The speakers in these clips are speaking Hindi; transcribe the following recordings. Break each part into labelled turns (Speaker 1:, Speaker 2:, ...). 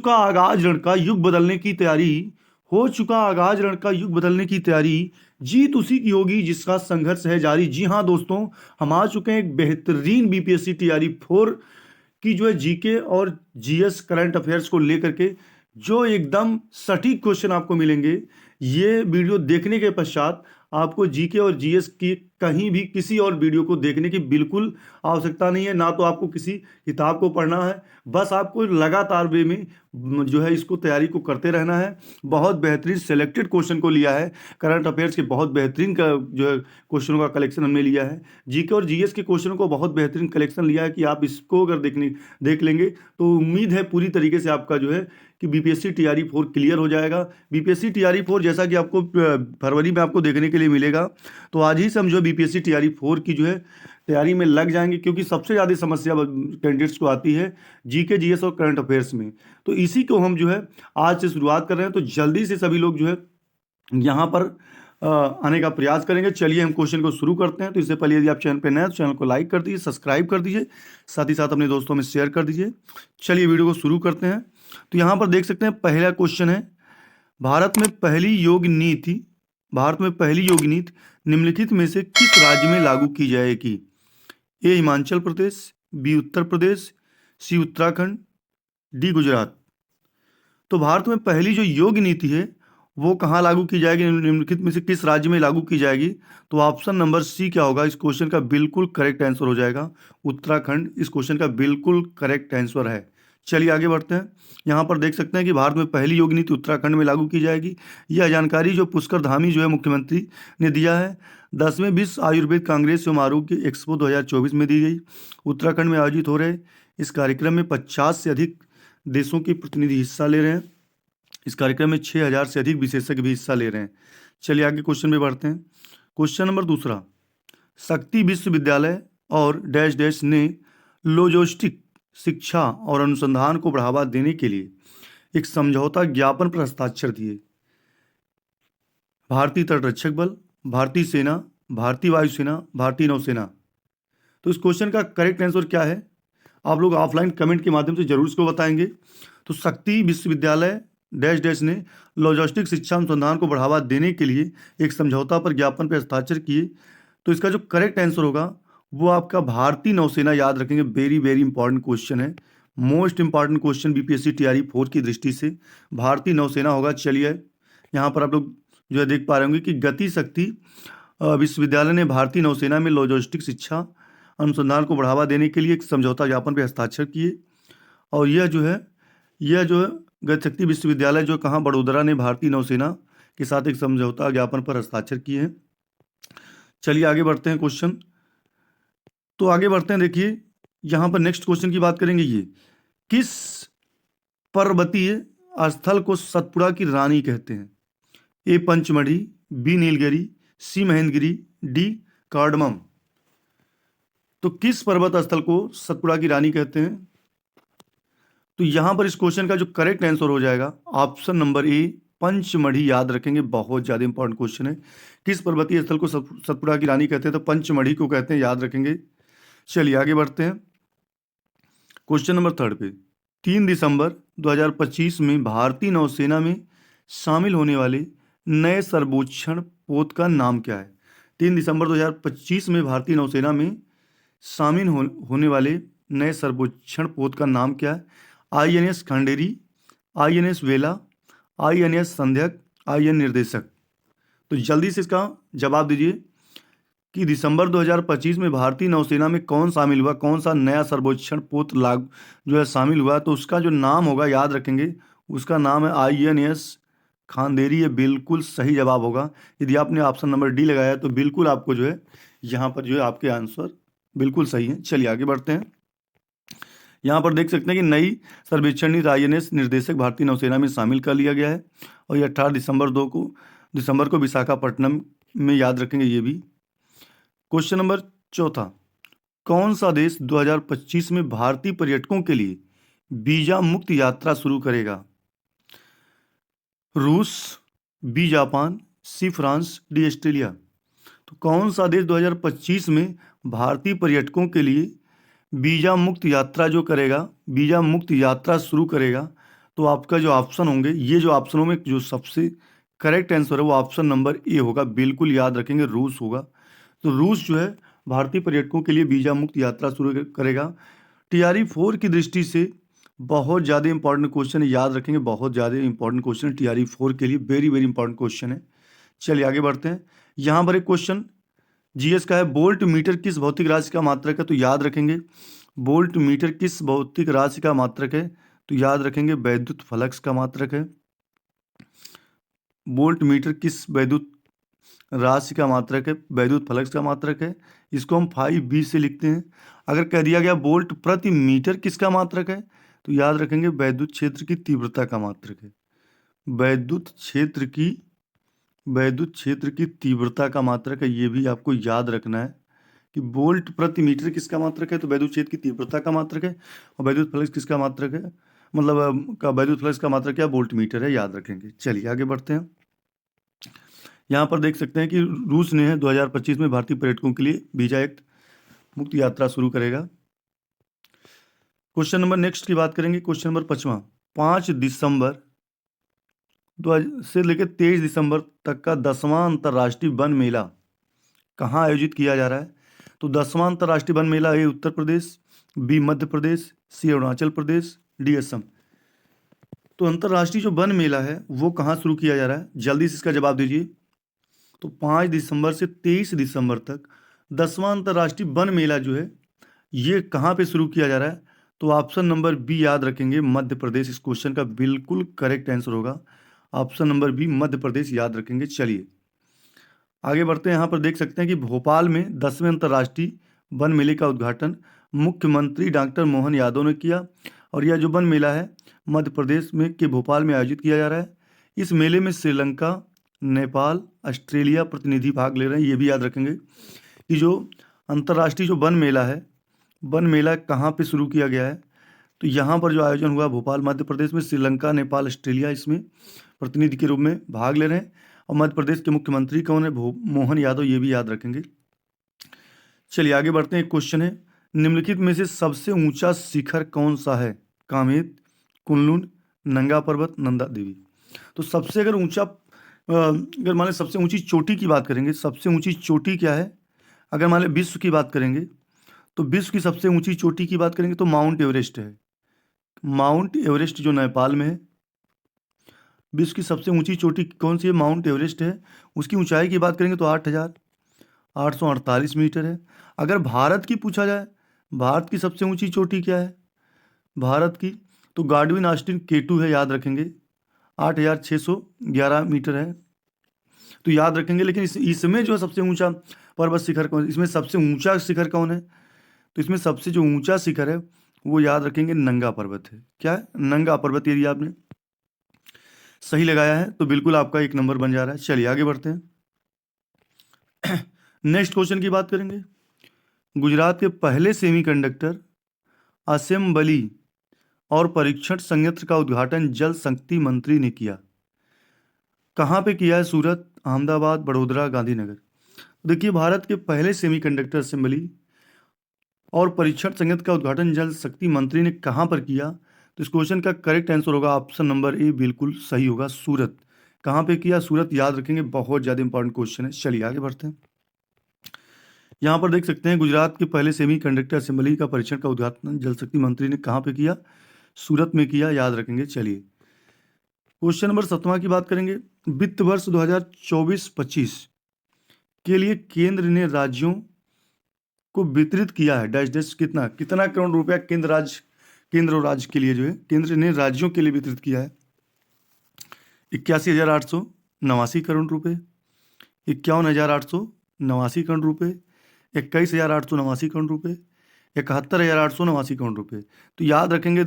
Speaker 1: चुका आगाज रण का युग बदलने की तैयारी, हो चुका आगाज रण का युग बदलने की तैयारी, जीत उसी की होगी जिसका संघर्ष है जारी। जी हाँ दोस्तों, हम आ चुके हैं एक बेहतरीन बीपीएससी टीआरई 4 की जो है जीके और जीएस करंट अफेयर्स को लेकर के जो एकदम सटीक क्वेश्चन आपको मिलेंगे। ये वीडियो देखने के पश्चात आपको जीके और जीएस की कहीं भी किसी और वीडियो को देखने की बिल्कुल आवश्यकता नहीं है। ना तो आपको किसी किताब को पढ़ना है, बस आपको लगातार वे में जो है इसको तैयारी को करते रहना है। बहुत बेहतरीन सेलेक्टेड क्वेश्चन को लिया है, करंट अफेयर्स के बहुत बेहतरीन का जो है क्वेश्चनों का कलेक्शन हमने लिया है। जीके और जीएस के क्वेश्चनों को बहुत बेहतरीन कलेक्शन लिया है कि आप इसको अगर देख लेंगे तो उम्मीद है पूरी तरीके से आपका जो है कि बीपीएससी टीआरई 4 क्लियर हो जाएगा। बीपीएससी टीआरई 4 जैसा कि आपको फरवरी में आपको देखने के लिए मिलेगा, तो आज ही से हम जो बीपीएससी टीआरई 4 की जो है तैयारी में लग जाएंगे, क्योंकि सबसे ज़्यादा समस्या कैंडिडेट्स को आती है जीके जीएस और करंट अफेयर्स में। तो इसी को हम जो है आज से शुरुआत कर रहे हैं, तो जल्दी से सभी लोग जो है यहाँ पर आने का प्रयास करेंगे। चलिए हम क्वेश्चन को शुरू करते हैं। तो इससे पहले यदि आप चैनल पर नए हैं तो चैनल को लाइक कर दीजिए, सब्सक्राइब कर दीजिए, साथ ही साथ अपने दोस्तों में शेयर कर दीजिए। चलिए वीडियो को शुरू करते हैं। तो यहाँ पर देख सकते हैं पहला क्वेश्चन है, भारत में पहली योग नीति निम्नलिखित में से किस राज्य में लागू की जाएगी? ए हिमाचल प्रदेश, बी उत्तर प्रदेश, सी उत्तराखंड, डी गुजरात। तो भारत में पहली जो योग नीति है वो कहाँ लागू की जाएगी, निम्नलिखित में से किस राज्य में लागू की जाएगी? तो ऑप्शन नंबर सी क्या होगा इस क्वेश्चन का बिल्कुल करेक्ट आंसर हो जाएगा। उत्तराखंड इस क्वेश्चन का बिल्कुल करेक्ट आंसर है। चलिए आगे बढ़ते हैं। यहाँ पर देख सकते हैं कि भारत में पहली योग नीति उत्तराखंड में लागू की जाएगी। यह जानकारी जो पुष्कर धामी जो है मुख्यमंत्री ने दिया है 10वें विश्व आयुर्वेद कांग्रेस समारोह की एक्सपो 2024 में दी गई। उत्तराखंड में आयोजित हो रहे इस कार्यक्रम में 50 से अधिक देशों के प्रतिनिधि हिस्सा ले रहे हैं। इस कार्यक्रम में 6000 से अधिक विशेषज्ञ भी हिस्सा ले रहे हैं। चलिए आगे क्वेश्चन में बढ़ते हैं। क्वेश्चन नंबर दूसरा, शक्ति विश्वविद्यालय और डैश डैश ने लॉजिस्टिक शिक्षा और अनुसंधान को बढ़ावा देने के लिए एक समझौता ज्ञापन पर हस्ताक्षर दिए। भारतीय तटरक्षक बल, भारतीय सेना, भारतीय वायुसेना, भारतीय नौसेना। तो इस क्वेश्चन का करेक्ट आंसर क्या है आप लोग ऑफलाइन कमेंट के माध्यम से जरूर इसको बताएंगे। तो शक्ति विश्वविद्यालय डैश डैश ने लॉजिस्टिक शिक्षा अनुसंधान को बढ़ावा देने के लिए एक समझौता पर ज्ञापन पर हस्ताक्षर किए। तो इसका जो करेक्ट आंसर होगा वो आपका भारतीय नौसेना। याद रखेंगे, वेरी वेरी इंपॉर्टेंट क्वेश्चन है, most important question BPSC TRE 4 की दृष्टि से भारतीय नौसेना होगा। चलिए यहाँ पर आप लोग जो है देख पा रहे होंगे कि गति शक्ति विश्वविद्यालय ने भारतीय नौसेना में लॉजिस्टिक शिक्षा अनुसंधान को बढ़ावा देने के लिए एक समझौता ज्ञापन पर हस्ताक्षर किए। और यह जो है गति शक्ति विश्वविद्यालय जो कहाँ बड़ोदरा ने भारतीय नौसेना के साथ एक समझौता ज्ञापन पर हस्ताक्षर किए हैं। चलिए आगे बढ़ते हैं क्वेश्चन। तो आगे बढ़ते हैं, देखिए यहाँ पर नेक्स्ट क्वेश्चन की बात करेंगे। ये किस पर्वतीय स्थल को सतपुड़ा की रानी कहते हैं? ए पंचमढ़ी, बी नीलगिरी, सी महेंद्रगिरी, डी कार्डमम। तो किस पर्वत स्थल को सतपुड़ा की रानी कहते हैं? तो यहां पर इस क्वेश्चन का जो करेक्ट आंसर हो जाएगा ऑप्शन नंबर ए पंचमढ़ी। याद रखेंगे, बहुत ज्यादा इंपॉर्टेंट क्वेश्चन है। किस पर्वतीय स्थल को सतपुड़ा की रानी कहते हैं? तो पंचमढ़ी को कहते हैं, याद रखेंगे। चलिए आगे बढ़ते हैं क्वेश्चन नंबर थर्ड पे। 3 दिसंबर 2025 में भारतीय नौसेना में शामिल होने वाले नए सर्वोच्चण पोत का नाम क्या है? 3 दिसंबर 2025 में भारतीय नौसेना में शामिल होने वाले नए सर्वोच्चण पोत का नाम क्या है? आईएनएस खंडेरी, आईएनएस वेला, आईएनएस संध्यक, आईएन निर्देशक। तो जल्दी से इसका जवाब दीजिए कि दिसंबर 2025 में भारतीय नौसेना में कौन शामिल हुआ, कौन सा नया सर्वोच्चण पोत लाग जो है शामिल हुआ? तो उसका जो नाम होगा, याद रखेंगे, उसका नाम है आईएनएस खांदेरी। ये बिल्कुल सही जवाब होगा। यदि आपने ऑप्शन नंबर डी लगाया तो बिल्कुल आपको जो है यहाँ पर जो है आपके आंसर बिल्कुल सही है। चलिए आगे बढ़ते हैं। यहाँ पर देख सकते हैं कि नई सर्वेक्षण नीति आईएनएस निर्देशक भारतीय नौसेना में शामिल कर लिया गया है और ये 18 दिसंबर को विशाखापट्टनम में, याद रखेंगे ये भी। क्वेश्चन नंबर चौथा, कौन सा देश 2025 में भारतीय पर्यटकों के लिए वीजा मुक्त यात्रा शुरू करेगा? रूस, B Japan, C France, D Australia. तो कौन सा देश 2025 में भारतीय पर्यटकों के लिए वीजा मुक्त यात्रा जो करेगा, वीजा मुक्त यात्रा शुरू करेगा? तो आपका जो ऑप्शन होंगे, ये जो ऑप्शनों में जो सबसे करेक्ट आंसर है वो ऑप्शन नंबर ए होगा। बिल्कुल याद रखेंगे, रूस होगा। तो रूस जो है भारतीय पर्यटकों के लिए वीजा मुक्त यात्रा शुरू करेगा। TRE 4 की दृष्टि से बहुत ज़्यादा इंपॉर्टेंट क्वेश्चन है, याद रखेंगे, बहुत ज़्यादा इंपॉर्टेंट क्वेश्चन है TRE 4 के लिए, वेरी वेरी इंपॉर्टेंट क्वेश्चन है। चलिए आगे बढ़ते हैं। यहाँ पर एक क्वेश्चन जीएस का है, वोल्ट मीटर किस भौतिक राशि का मात्रक है? तो याद रखेंगे वोल्ट मीटर किस भौतिक राशि का मात्रक है? तो याद रखेंगे वैद्युत फ्लक्स का मात्रक है। वोल्ट मीटर किस वैद्युत राशि का मात्रक है? वैद्युत फ्लक्स का मात्रक है। इसको हम 5B से लिखते हैं। अगर कह दिया गया वोल्ट प्रति मीटर किसका मात्रक है? तो याद रखेंगे वैद्युत क्षेत्र की तीव्रता का मात्रक है। वैद्युत क्षेत्र की तीव्रता का मात्रक है, ये भी आपको याद रखना है कि वोल्ट प्रति मीटर किसका मात्रक है? तो वैद्युत क्षेत्र की तीव्रता का मात्रक है। और वैद्युत फ्लक्स किसका मात्रक है? मतलब वैद्युत फ्लक्स का मात्रक क्या? वोल्ट मीटर है, याद रखेंगे। चलिए आगे बढ़ते हैं। यहाँ पर देख सकते हैं कि रूस ने 2025 में भारतीय पर्यटकों के लिए वीजा एक्ट मुक्त यात्रा शुरू करेगा। क्वेश्चन नंबर नेक्स्ट की बात करेंगे। क्वेश्चन नंबर 5वां, 5 दिसंबर से लेकर 23 दिसंबर तक का 10वां अंतर्राष्ट्रीय वन मेला कहाँ आयोजित किया जा रहा है? तो 10वां अंतर्राष्ट्रीय वन मेला ए उत्तर प्रदेश, बी मध्य प्रदेश, सी अरुणाचल प्रदेश, डी असम। तो अंतर्राष्ट्रीय जो वन मेला है वो कहाँ शुरू किया जा रहा है? जल्दी से इसका जवाब दीजिए। तो 5 दिसंबर से 23 दिसंबर तक 10वां अंतर्राष्ट्रीय वन मेला जो है ये कहाँ पे शुरू किया जा रहा है? तो ऑप्शन नंबर बी याद रखेंगे, मध्य प्रदेश इस क्वेश्चन का बिल्कुल करेक्ट आंसर होगा। Option number B Madhya Pradesh याद रखेंगे। चलिए आगे बढ़ते हैं। यहाँ पर देख सकते हैं कि भोपाल में 10वें अंतर्राष्ट्रीय वन मेले का उद्घाटन मुख्यमंत्री डॉक्टर मोहन यादव ने किया। और यह जो वन मेला है मध्य प्रदेश में के भोपाल में आयोजित किया जा रहा है। इस मेले में श्रीलंका, नेपाल, ऑस्ट्रेलिया प्रतिनिधि भाग ले रहे हैं। ये भी याद रखेंगे कि जो अंतर्राष्ट्रीय जो वन मेला है, वन मेला कहाँ पे शुरू किया गया है? तो यहाँ पर जो आयोजन हुआ भोपाल मध्य प्रदेश में, श्रीलंका, नेपाल, ऑस्ट्रेलिया इसमें प्रतिनिधि के रूप में भाग ले रहे हैं। और मध्य प्रदेश के मुख्यमंत्री कौन है? मोहन यादव, ये भी याद रखेंगे। चलिए आगे बढ़ते हैं। एक क्वेश्चन है, निम्नलिखित में से सबसे ऊंचा शिखर कौन सा है? कामेत, कुनलुन, नंगा पर्वत, नंदा देवी। तो सबसे अगर ऊंचा अगर मान लें सबसे ऊंची चोटी की बात करेंगे, सबसे ऊंची चोटी क्या है? अगर मान लें विश्व की बात करेंगे तो विश्व की सबसे ऊंची चोटी की बात करेंगे तो माउंट एवरेस्ट है। माउंट एवरेस्ट जो नेपाल में है। विश्व की सबसे ऊंची चोटी कौन सी है? माउंट एवरेस्ट है। उसकी ऊंचाई की बात करेंगे तो 8,848 मीटर है। अगर भारत की पूछा जाए, भारत की सबसे ऊंची चोटी क्या है भारत की? तो गाडविन ऑस्टिन K2 है, याद रखेंगे। 8,611 मीटर है, तो याद रखेंगे। लेकिन इसमें जो है सबसे ऊंचा पर्वत शिखर कौन? इसमें सबसे ऊंचा शिखर कौन है? तो इसमें सबसे जो ऊंचा शिखर है वो याद रखेंगे नंगा पर्वत है। क्या है? नंगा पर्वत। यदि आपने सही लगाया है तो बिल्कुल आपका 1 नंबर बन जा रहा है। चलिए आगे बढ़ते हैं। नेक्स्ट क्वेश्चन की बात करेंगे। गुजरात के पहले सेमीकंडक्टर असेंबली और परीक्षण संयंत्र का उद्घाटन जल शक्ति मंत्री ने किया। कहाँ पे किया है? सूरत, अहमदाबाद, बड़ोदरा, गांधीनगर। देखिए भारत के पहले सेमीकंडक्टर असेंबली और परीक्षण संयंत्र का उद्घाटन जल शक्ति मंत्री ने कहाँ पर किया? तो इस क्वेश्चन का करेक्ट आंसर होगा ऑप्शन नंबर ए, बिल्कुल सही होगा, सूरत। कहाँ पे किया? सूरत, याद रखेंगे, बहुत ज़्यादा इंपॉर्टेंट क्वेश्चन है। चलिए आगे बढ़ते हैं। यहाँ पर देख सकते हैं गुजरात के पहले सेमीकंडक्टर असेंबली का परीक्षण का उद्घाटन जल शक्ति मंत्री ने कहाँ पे किया? सूरत में किया, याद रखेंगे। चलिए क्वेश्चन नंबर 7वां की बात करेंगे। वित्त वर्ष 2024-25 के लिए केंद्र ने राज्यों को वितरित किया है डैश डैश कितना करोड़ रुपया केंद्र और राज्य के लिए जो है केंद्र ने राज्यों के लिए वितरित किया है 81,889 करोड़ रुपए, 51,889 करोड़ रुपए, 21,889 करोड़ रुपए, 71,889 करोड़ रुपए। तो याद रखेंगे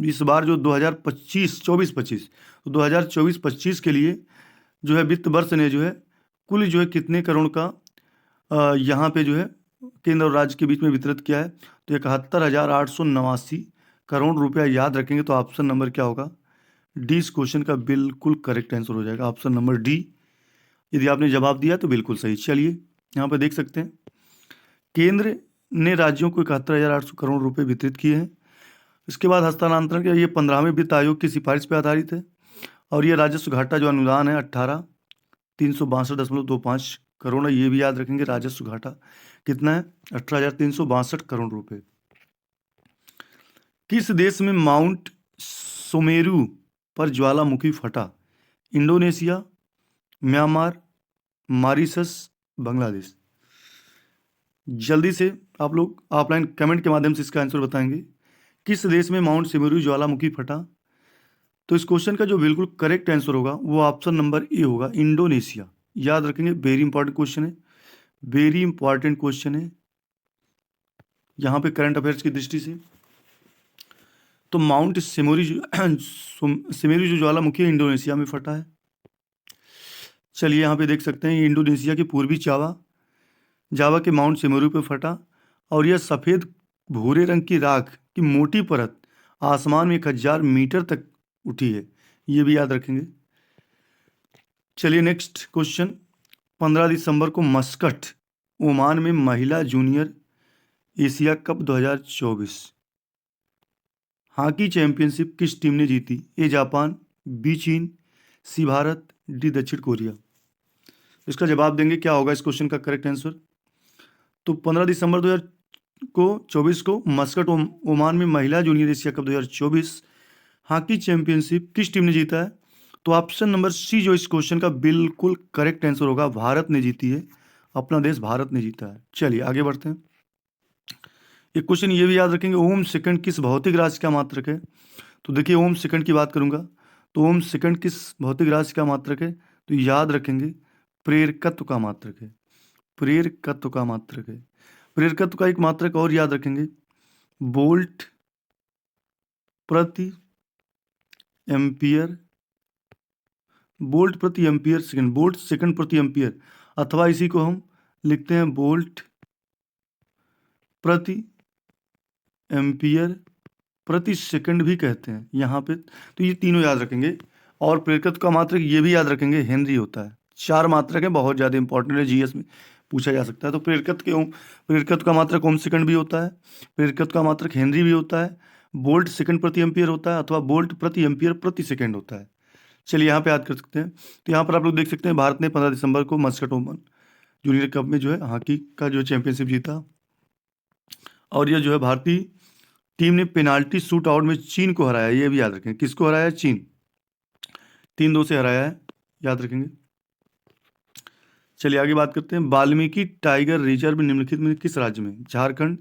Speaker 1: इस बार जो 2025 तो 2024-25 के लिए जो है वित्त वर्ष ने जो है कुल जो है कितने करोड़ का यहाँ पे जो है केंद्र और राज्य के बीच में वितरित किया है? तो 71,889 करोड़ रुपया, याद रखेंगे। तो ऑप्शन नंबर क्या होगा? डी इस क्वेश्चन का बिल्कुल करेक्ट आंसर हो जाएगा, ऑप्शन नंबर डी। यदि आपने जवाब दिया तो बिल्कुल सही। चलिए यहाँ पर देख सकते हैं केंद्र ने राज्यों को 71,800 करोड़ रुपए वितरित किए हैं। इसके बाद हस्तांतरण के ये 15वें वित्त आयोग की सिफारिश पर आधारित है। और ये राजस्व घाटा जो अनुदान है 18,362.25 करोड़ है, ये भी याद रखेंगे। राजस्व घाटा कितना है? 18,362 करोड़ रुपए। किस देश में माउंट सुमेरु पर ज्वालामुखी फटा? Indonesia, Myanmar, Mauritius, Bangladesh. जल्दी से आप लोग ऑफलाइन कमेंट के माध्यम से इसका आंसर बताएंगे। किस देश में माउंट सुमेरु ज्वालामुखी फटा? तो इस क्वेश्चन का जो बिल्कुल करेक्ट आंसर होगा वो ऑप्शन नंबर ए होगा, इंडोनेशिया। याद रखेंगे, वेरी इंपॉर्टेंट क्वेश्चन है, वेरी इंपॉर्टेंट क्वेश्चन है यहाँ पे करंट अफेयर्स की दृष्टि से। तो माउंट सुमेरु जो ज्वालामुखी है इंडोनेशिया में फटा है। चलिए यहाँ पे देख सकते हैं इंडोनेशिया के पूर्वी जावा के माउंट सुमेरु पे फटा और यह सफ़ेद भूरे रंग की राख की मोटी परत आसमान में 1000 मीटर तक उठी है, ये भी याद रखेंगे। चलिए नेक्स्ट क्वेश्चन। 15 दिसंबर को मस्कट, ओमान में महिला junior Asia cup 2024 hockey championship किस टीम ने जीती? ए जापान, बी चीन, सी भारत, डी दक्षिण कोरिया। इसका जवाब देंगे, क्या होगा इस क्वेश्चन का करेक्ट आंसर? तो 15 दिसंबर 2024 को मस्कट ओमान में महिला junior Asia cup 2024 hockey championship किस टीम ने जीता है? तो ऑप्शन नंबर सी जो इस क्वेश्चन का बिल्कुल करेक्ट आंसर होगा, भारत ने जीती है। अपना देश भारत ने जीता है। चलिए आगे बढ़ते हैं। एक क्वेश्चन ये भी याद रखेंगे, ओम सेकंड किस भौतिक राशि का मात्रक है? तो देखिए ओम सेकंड की बात करूंगा तो ओम सेकंड किस भौतिक राशि का मात्रक है? तो याद रखेंगे प्रेरकत्व का मात्रक है, प्रेरकत्व का मात्रक है। प्रेरकत्व का एक मात्रक और याद रखेंगे, वोल्ट प्रति एम्पियर, वोल्ट प्रति एम्पियर सेकंड, वोल्ट सेकंड प्रति एम्पियर, अथवा इसी को हम लिखते हैं वोल्ट प्रति एम्पियर प्रति सेकंड भी कहते हैं यहाँ पे। तो ये तीनों याद रखेंगे। और प्रेरकत्व का मात्रक ये भी याद रखेंगे, हेनरी होता है। 4 मात्रक है, बहुत ज़्यादा इंपॉर्टेंट है, जीएस में पूछा जा सकता है। तो प्रेरकत्व का मात्रक ओम सेकंड भी होता है, प्रेरकत्व का मात्रक हेनरी भी होता है, वोल्ट सेकंड प्रति एम्पियर होता है, अथवा वोल्ट प्रति एम्पियर प्रति सेकंड होता है। चलिए यहाँ पे याद कर सकते हैं। तो यहाँ पर आप लोग देख सकते हैं भारत ने 15 दिसंबर को मस्कट ओमान जूनियर कप में जो है हॉकी का जो चैंपियनशिप जीता। और यह जो है भारतीय टीम ने पेनाल्टी शूट आउट में चीन को हराया, ये भी याद रखेंगे। किसको हराया? चीन, 3-2 से हराया है, याद रखेंगे। चलिए आगे बात करते हैं। वाल्मीकि टाइगर रिजर्व निम्नलिखित में किस राज्य में? झारखंड,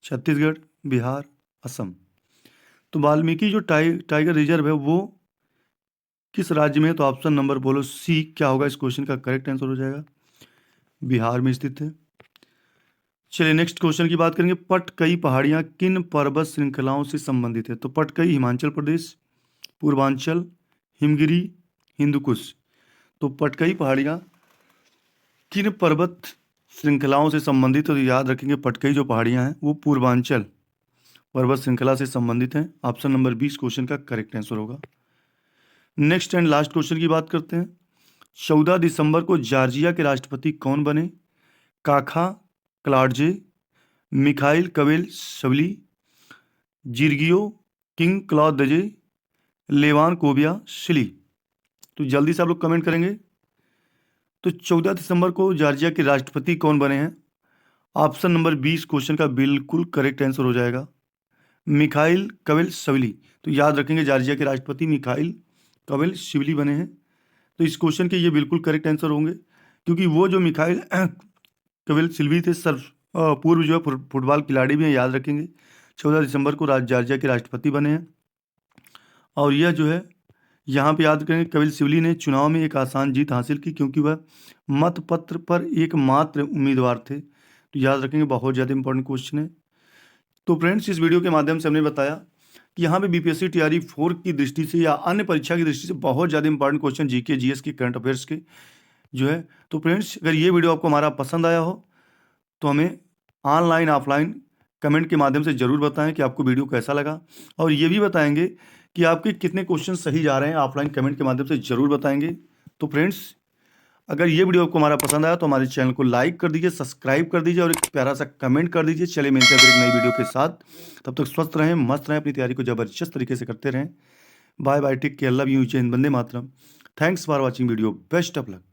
Speaker 1: छत्तीसगढ़, बिहार, असम। तो वाल्मीकि जो टाइगर रिजर्व है वो किस राज्य में है? तो ऑप्शन नंबर बोलो सी क्या होगा इस क्वेश्चन का करेक्ट आंसर हो जाएगा, बिहार में स्थित है। चलिए नेक्स्ट क्वेश्चन की बात करेंगे। पटकई पहाड़ियाँ किन पर्वत श्रृंखलाओं से संबंधित है? तो पटकई हिमाचल प्रदेश, पूर्वांचल, हिमगिरी, हिंदुकुश। तो पटकई पहाड़ियाँ किन पर्वत श्रृंखलाओं से संबंधित है? तो याद रखेंगे पटकई जो पहाड़ियाँ हैं वो पूर्वांचल पर्वत श्रृंखला से संबंधित हैं। ऑप्शन नंबर 20 क्वेश्चन का करेक्ट आंसर होगा। नेक्स्ट एंड लास्ट क्वेश्चन की बात करते हैं। 14 दिसंबर को जॉर्जिया के राष्ट्रपति कौन बने? काखा क्लाडजे, मिखाइल कवेलशवली, जिर्गियो किंग क्लॉदजे, लेवान कोबियाशिली। तो जल्दी से आप लोग कमेंट करेंगे। तो 14 दिसंबर को जॉर्जिया के राष्ट्रपति कौन बने हैं? ऑप्शन नंबर 20 क्वेश्चन का बिल्कुल करेक्ट आंसर हो जाएगा, मिखाइल कवेलशवली। तो याद रखेंगे जॉर्जिया के राष्ट्रपति मिखाइल कवेलशवली बने हैं। तो इस क्वेश्चन के ये बिल्कुल करेक्ट आंसर होंगे, क्योंकि वो जो मिखाइल कवेलशवली थे पूर्व जो है फुटबॉल खिलाड़ी भी हैं, याद रखेंगे। 14 दिसंबर को जॉर्जिया के राष्ट्रपति बने हैं। और यह जो है यहाँ पे याद करेंगे कवेलशवली ने चुनाव में एक आसान जीत हासिल की, क्योंकि वह मतपत्र पर एकमात्र उम्मीदवार थे। तो याद रखेंगे, बहुत ज़्यादा इंपॉर्टेंट क्वेश्चन है। तो फ्रेंड्स इस वीडियो के माध्यम से हमने बताया कि यहाँ पे बीपीएससी टीआरई 4 की दृष्टि से या अन्य परीक्षा की दृष्टि से बहुत ज़्यादा इंपॉर्टेंट क्वेश्चन जीके जीएस के करंट अफेयर्स के जो है। तो फ्रेंड्स अगर ये वीडियो आपको हमारा पसंद आया हो तो हमें ऑनलाइन ऑफलाइन कमेंट के माध्यम से ज़रूर बताएं कि आपको वीडियो कैसा लगा, और ये भी बताएंगे कि आपके कितने क्वेश्चन सही जा रहे हैं। ऑफलाइन कमेंट के माध्यम से ज़रूर बताएंगे। तो फ्रेंड्स अगर ये वीडियो आपको हमारा पसंद आया तो हमारे चैनल को लाइक कर दीजिए, सब्सक्राइब कर दीजिए और एक प्यारा सा कमेंट कर दीजिए। चलिए मिलते हैं फिर एक नई वीडियो के साथ। तब तक स्वस्थ रहें, मस्त रहें, अपनी तैयारी को जबरदस्त तरीके से करते रहें। Bye bye, take care, love you, जय हिंद, वंदे मातरम। Thanks for watching video, best of luck.